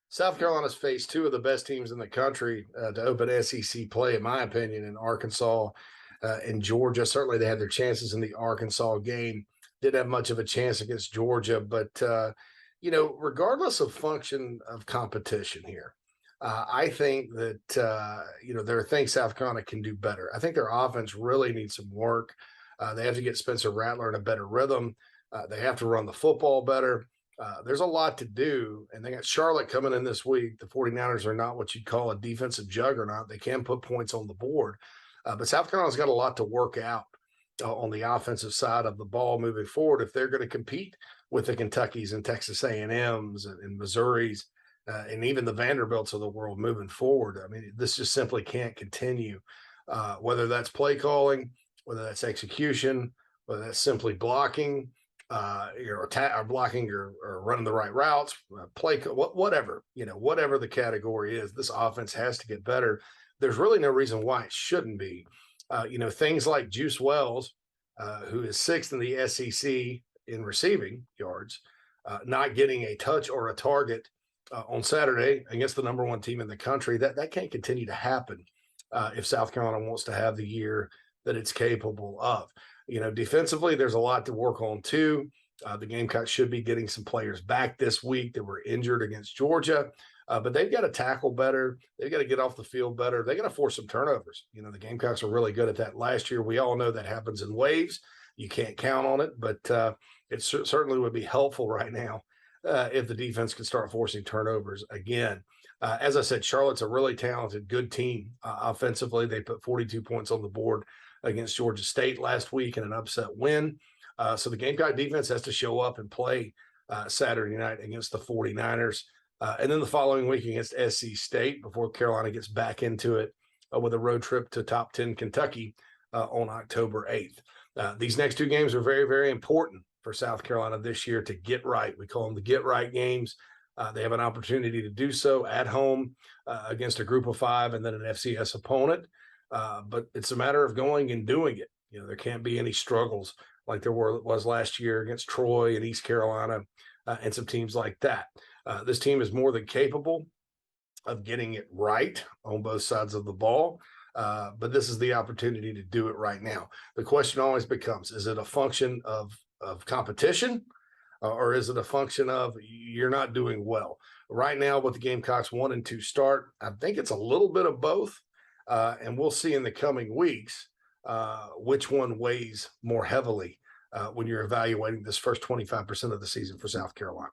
South Carolina's faced two of the best teams in the country to open SEC play, in my opinion, in Arkansas and Georgia. Certainly, they had their chances in the Arkansas game. Didn't have much of a chance against Georgia, but regardless of function of competition here, I think that there are things South Carolina can do better. I think their offense really needs some work. They have to get Spencer Rattler in a better rhythm. They have to run the football better. There's a lot to do, and they got Charlotte coming in this week. The 49ers are not what you'd call a defensive juggernaut. They can put points on the board, but South Carolina's got a lot to work out on the offensive side of the ball moving forward if they're going to compete with the Kentuckys and Texas A&Ms and Missouris and even the Vanderbilts of the world moving forward. I mean, this just simply can't continue, whether that's play calling, whether that's execution, whether that's simply blocking or blocking or running the right routes, whatever, whatever the category is, this offense has to get better. There's really no reason why it shouldn't be. Things like Juice Wells, who is sixth in the SEC in receiving yards, not getting a touch or a target on Saturday against the number one team in the country. That can't continue to happen if South Carolina wants to have the year that it's capable of. Defensively, there's a lot to work on too. The Gamecocks should be getting some players back this week that were injured against Georgia, but they've got to tackle better. They've got to get off the field better. They got to force some turnovers. The Gamecocks are really good at that last year. We all know that happens in waves. You can't count on it, but it certainly would be helpful right now if the defense could start forcing turnovers again. As I said, Charlotte's a really talented, good team offensively. They put 42 points on the board against Georgia State last week in an upset win. So the Gamecock defense has to show up and play Saturday night against the 49ers. And then the following week against SC State before Carolina gets back into it with a road trip to top 10 Kentucky on October 8th. These next two games are very, very important for South Carolina this year to get right. We call them the get right games. They have an opportunity to do so at home against a group of five and then an FCS opponent. But it's a matter of going and doing it. There can't be any struggles like there was last year against Troy and East Carolina and some teams like that. This team is more than capable of getting it right on both sides of the ball. But this is the opportunity to do it right now. The question always becomes, is it a function of competition or is it a function of you're not doing well? Right now with the Gamecocks 1-2 start, I think it's a little bit of both. And we'll see in the coming weeks which one weighs more heavily when you're evaluating this first 25% of the season for South Carolina.